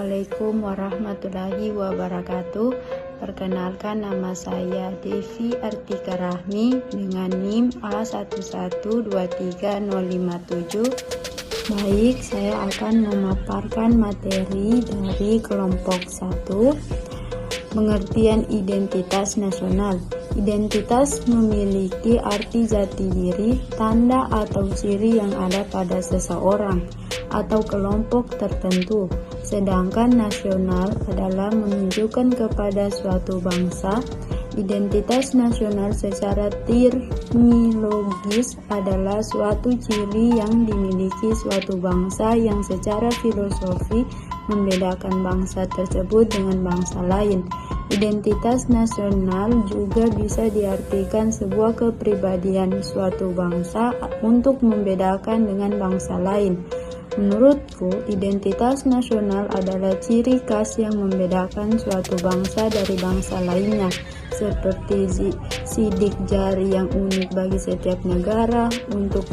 Assalamualaikum warahmatullahi wabarakatuh. Perkenalkan, nama saya Devi Artika Rahmi dengan NIM A1123057. Baik, saya akan memaparkan materi dari kelompok 1, pengertian identitas nasional. Identitas memiliki arti jati diri, tanda atau ciri yang ada pada seseorang atau kelompok tertentu. Sedangkan nasional adalah menunjukkan kepada suatu bangsa. Identitas nasional secara terminologis adalah suatu ciri yang dimiliki suatu bangsa yang secara filosofi membedakan bangsa tersebut dengan bangsa lain. Identitas nasional juga bisa diartikan sebuah kepribadian suatu bangsa untuk membedakan dengan bangsa lain. Menurutku, identitas nasional adalah ciri khas yang membedakan suatu bangsa dari bangsa lainnya, seperti sidik jari yang unik bagi setiap negara. Untuk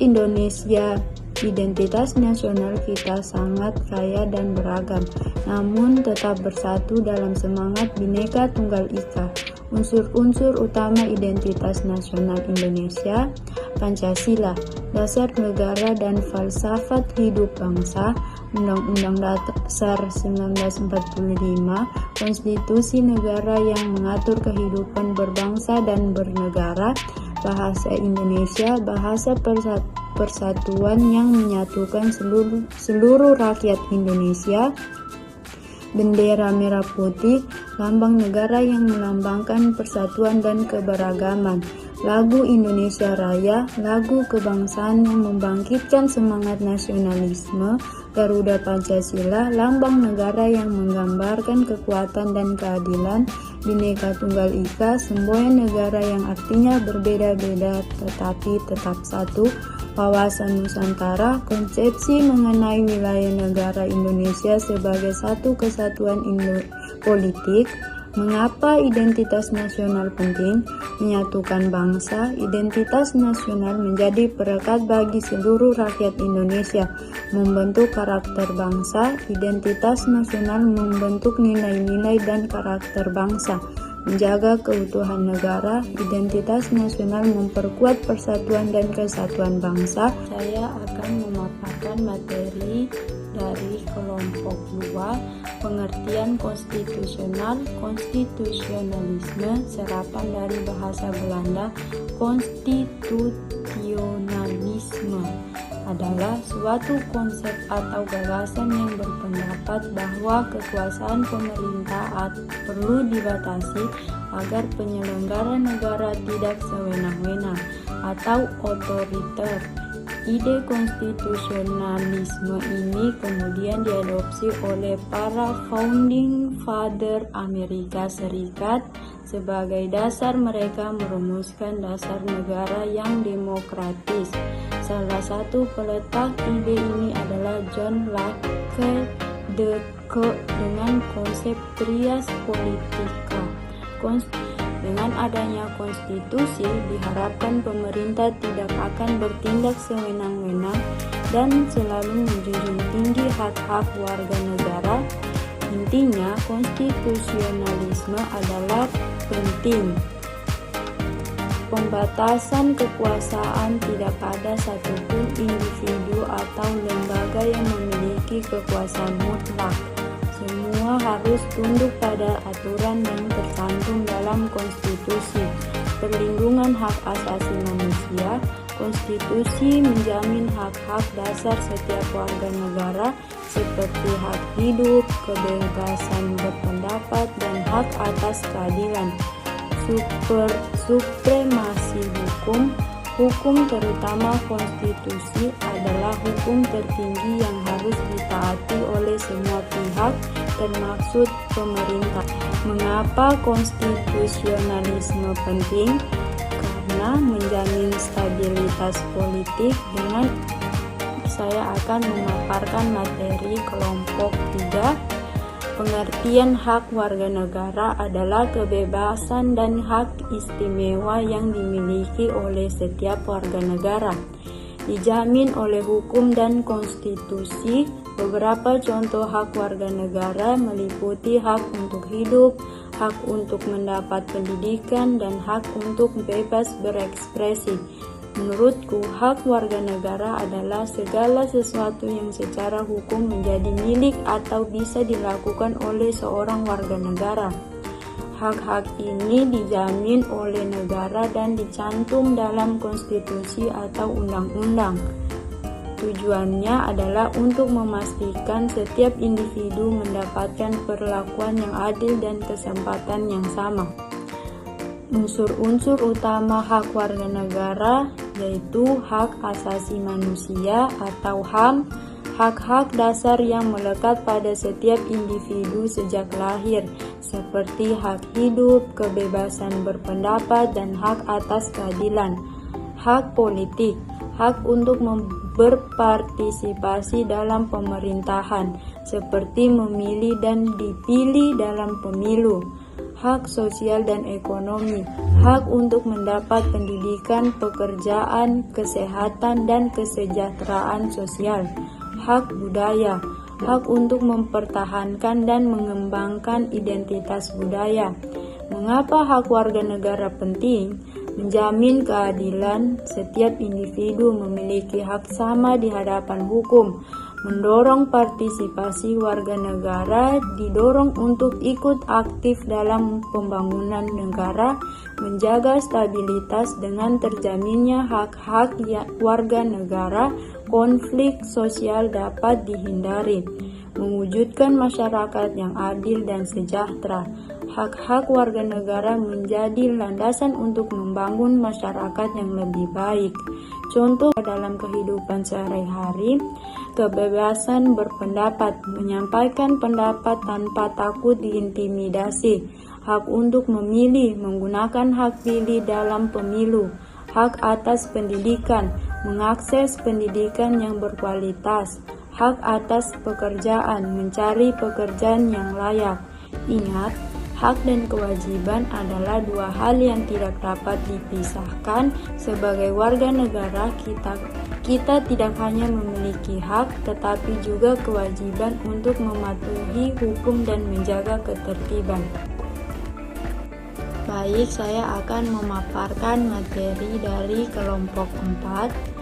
Indonesia, identitas nasional kita sangat kaya dan beragam, namun tetap bersatu dalam semangat Bhinneka Tunggal Ika. Unsur-unsur utama identitas nasional Indonesia: Pancasila, dasar negara dan falsafat hidup bangsa; Undang-Undang Dasar 1945, konstitusi negara yang mengatur kehidupan berbangsa dan bernegara; bahasa Indonesia, bahasa persatuan yang menyatukan seluruh rakyat Indonesia; bendera merah putih, lambang negara yang melambangkan persatuan dan keberagaman; lagu Indonesia Raya, lagu kebangsaan yang membangkitkan semangat nasionalisme; Garuda Pancasila, lambang negara yang menggambarkan kekuatan dan keadilan; Bhinneka Tunggal Ika, semboyan negara yang artinya berbeda-beda tetapi tetap satu; Wawasan Nusantara, konsepsi mengenai wilayah negara Indonesia sebagai satu kesatuan politik. Mengapa identitas nasional penting? Menyatukan bangsa. Identitas nasional menjadi perekat bagi seluruh rakyat Indonesia, membentuk karakter bangsa. Identitas nasional membentuk nilai-nilai dan karakter bangsa, menjaga keutuhan negara. Identitas nasional memperkuat persatuan dan kesatuan bangsa. Saya akan memaparkan materi dari kelompok 2, pengertian konstitusional. Konstitusionalisme, serapan dari bahasa Belanda konstitusionalisme, adalah suatu konsep atau gagasan yang berpendapat bahwa kekuasaan pemerintah perlu dibatasi agar penyelenggara negara tidak sewenang-wenang atau otoriter. Ide konstitusionalisme ini kemudian diadopsi oleh para founding father Amerika Serikat sebagai dasar mereka merumuskan dasar negara yang demokratis. Salah satu peletak ide ini adalah John Locke dengan konsep trias politika. Dengan adanya konstitusi, diharapkan pemerintah tidak akan bertindak sewenang-wenang dan selalu menjunjung tinggi hak-hak warga negara. Intinya, konstitusionalisme adalah penting. Pembatasan kekuasaan, tidak ada satupun individu atau lembaga yang memiliki kekuasaan mutlak. Semua harus tunduk pada aturan yang tercantum dalam konstitusi. Perlindungan hak asasi manusia. Konstitusi menjamin hak-hak dasar setiap warga negara seperti hak hidup, kebebasan berpendapat, dan hak atas keadilan. Supremasi hukum. Hukum, terutama konstitusi, adalah hukum tertinggi yang harus ditaati oleh semua pihak, termasuk pemerintah. Mengapa konstitusionalisme penting? Karena menjamin stabilitas politik. Dengan saya akan memaparkan materi kelompok 3. Pengertian hak warga negara adalah kebebasan dan hak istimewa yang dimiliki oleh setiap warga negara, dijamin oleh hukum dan konstitusi. Beberapa contoh hak warga negara meliputi hak untuk hidup, hak untuk mendapat pendidikan, dan hak untuk bebas berekspresi. Menurutku, hak warga negara adalah segala sesuatu yang secara hukum menjadi milik atau bisa dilakukan oleh seorang warga negara. Hak-hak ini dijamin oleh negara dan dicantum dalam konstitusi atau undang-undang. Tujuannya adalah untuk memastikan setiap individu mendapatkan perlakuan yang adil dan kesempatan yang sama. Unsur-unsur utama hak warga negara yaitu hak asasi manusia atau HAM, hak-hak dasar yang melekat pada setiap individu sejak lahir, seperti hak hidup, kebebasan berpendapat, dan hak atas keadilan. Hak politik, hak untuk berpartisipasi dalam pemerintahan, seperti memilih dan dipilih dalam pemilu. Hak sosial dan ekonomi, hak untuk mendapat pendidikan, pekerjaan, kesehatan, dan kesejahteraan sosial. Hak budaya, hak untuk mempertahankan dan mengembangkan identitas budaya. Mengapa hak warga negara penting? Menjamin keadilan, setiap individu memiliki hak sama di hadapan hukum. Mendorong partisipasi warga negara, didorong untuk ikut aktif dalam pembangunan negara, menjaga stabilitas dengan terjaminnya hak-hak warga negara, konflik sosial dapat dihindari, mewujudkan masyarakat yang adil dan sejahtera. Hak-hak warga negara menjadi landasan untuk membangun masyarakat yang lebih baik. Contoh dalam kehidupan sehari-hari, kebebasan berpendapat, menyampaikan pendapat tanpa takut diintimidasi, hak untuk memilih, menggunakan hak pilih dalam pemilu, hak atas pendidikan, mengakses pendidikan yang berkualitas, hak atas pekerjaan, mencari pekerjaan yang layak. Ingat, hak dan kewajiban adalah dua hal yang tidak dapat dipisahkan. Sebagai warga negara, kita tidak hanya memiliki hak, tetapi juga kewajiban untuk mematuhi hukum dan menjaga ketertiban. Baik, saya akan memaparkan materi dari kelompok 4.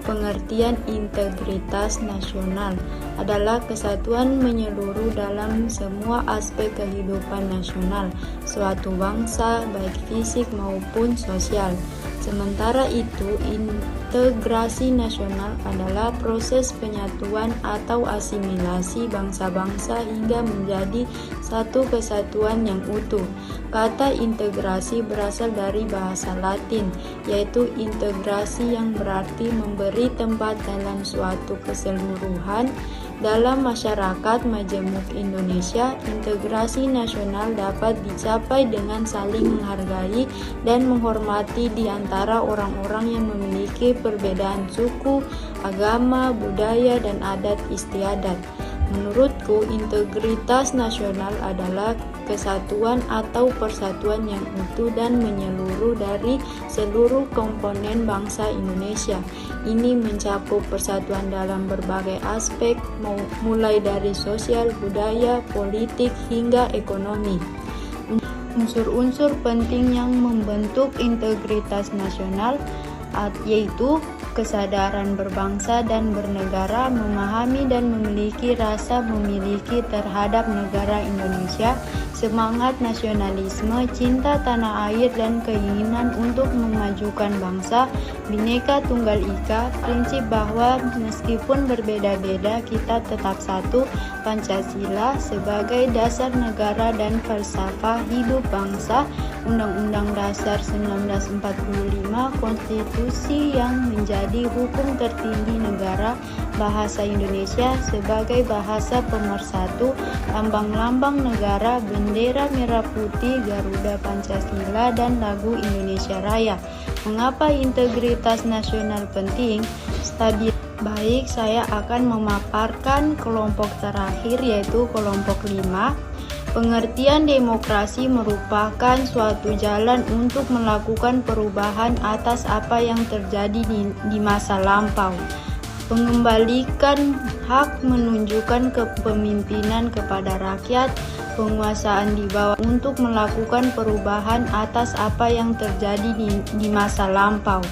Pengertian integritas nasional adalah kesatuan menyeluruh dalam semua aspek kehidupan nasional suatu bangsa, baik fisik maupun sosial. Sementara itu, integrasi nasional adalah proses penyatuan atau asimilasi bangsa-bangsa hingga menjadi satu kesatuan yang utuh. Kata integrasi berasal dari bahasa Latin, yaitu integrasi yang berarti memberi tempat dalam suatu keseluruhan. Dalam masyarakat majemuk Indonesia, integrasi nasional dapat dicapai dengan saling menghargai dan menghormati di antara orang-orang yang memiliki perbedaan suku, agama, budaya, dan adat istiadat. Menurutku, integritas nasional adalah kesatuan atau persatuan yang utuh dan menyeluruh dari seluruh komponen bangsa Indonesia. Ini mencakup persatuan dalam berbagai aspek, mulai dari sosial, budaya, politik, hingga ekonomi. Unsur-unsur penting yang membentuk integritas nasional yaitu kesadaran berbangsa dan bernegara, memahami dan memiliki rasa memiliki terhadap negara Indonesia, semangat nasionalisme, cinta tanah air, dan keinginan untuk memajukan bangsa, Bhinneka Tunggal Ika, prinsip bahwa meskipun berbeda-beda kita tetap satu, Pancasila sebagai dasar negara dan falsafah hidup bangsa, Undang-Undang Dasar 1945, konstitusi yang menjadi hukum tertinggi negara, bahasa Indonesia sebagai bahasa pemersatu, lambang-lambang negara, bendera merah putih, Garuda Pancasila, dan lagu Indonesia Raya. Mengapa integritas nasional penting? Baik, saya akan memaparkan kelompok terakhir yaitu kelompok 5. Pengertian demokrasi merupakan suatu jalan untuk melakukan perubahan atas apa yang terjadi di masa lampau. Pengembalikan hak menunjukkan kepemimpinan kepada rakyat, penguasaan di bawah untuk melakukan perubahan atas apa yang terjadi di masa lampau.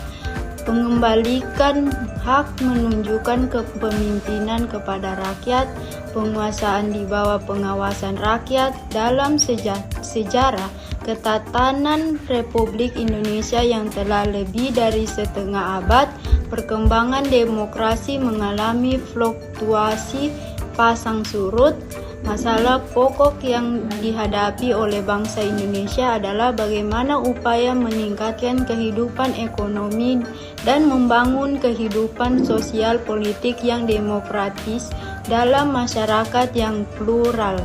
Pengembalikan hak menunjukkan kepemimpinan kepada rakyat, penguasaan di bawah pengawasan rakyat dalam sejarah ketatanan Republik Indonesia yang telah lebih dari setengah abad. Perkembangan demokrasi mengalami fluktuasi pasang surut. Masalah pokok yang dihadapi oleh bangsa Indonesia adalah bagaimana upaya meningkatkan kehidupan ekonomi dan membangun kehidupan sosial politik yang demokratis dalam masyarakat yang plural.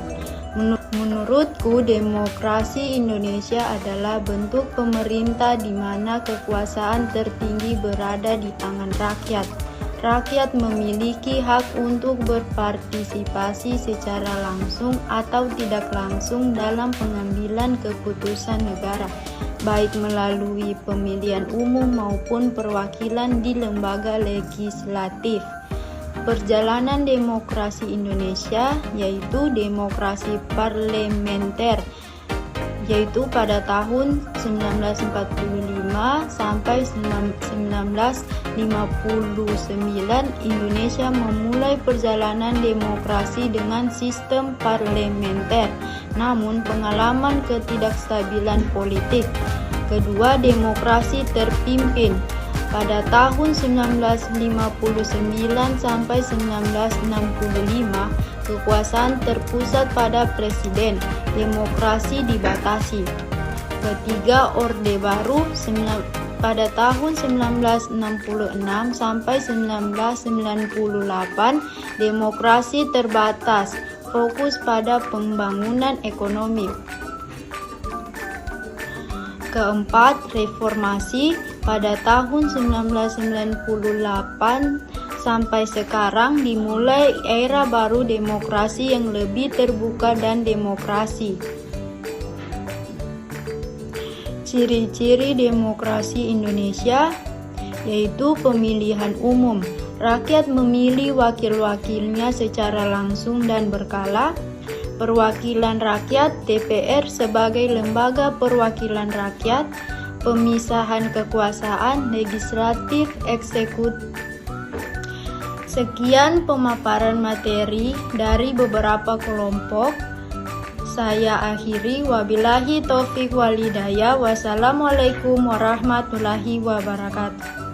Menurutku, demokrasi Indonesia adalah bentuk pemerintah di mana kekuasaan tertinggi berada di tangan rakyat. Rakyat memiliki hak untuk berpartisipasi secara langsung atau tidak langsung dalam pengambilan keputusan negara, baik melalui pemilihan umum maupun perwakilan di lembaga legislatif. Perjalanan demokrasi Indonesia, yaitu demokrasi parlementer, yaitu pada tahun 1945 sampai 1959 Indonesia memulai perjalanan demokrasi dengan sistem parlementer. Namun pengalaman ketidakstabilan politik. Kedua, demokrasi terpimpin. Pada tahun 1959 sampai 1965, kekuasaan terpusat pada presiden, demokrasi dibatasi. Ketiga, Orde Baru pada tahun 1966 sampai 1998, demokrasi terbatas, fokus pada pembangunan ekonomi. Keempat, reformasi pada tahun 1998 sampai sekarang dimulai era baru demokrasi yang lebih terbuka dan demokrasi. Ciri-ciri demokrasi Indonesia yaitu pemilihan umum. Rakyat memilih wakil-wakilnya secara langsung dan berkala. Perwakilan rakyat (DPR) sebagai lembaga perwakilan rakyat. Pemisahan kekuasaan legislatif eksekutif. Sekian pemaparan materi dari beberapa kelompok. Saya akhiri, wabillahi taufik wal hidayah. Wassalamualaikum warahmatullahi wabarakatuh.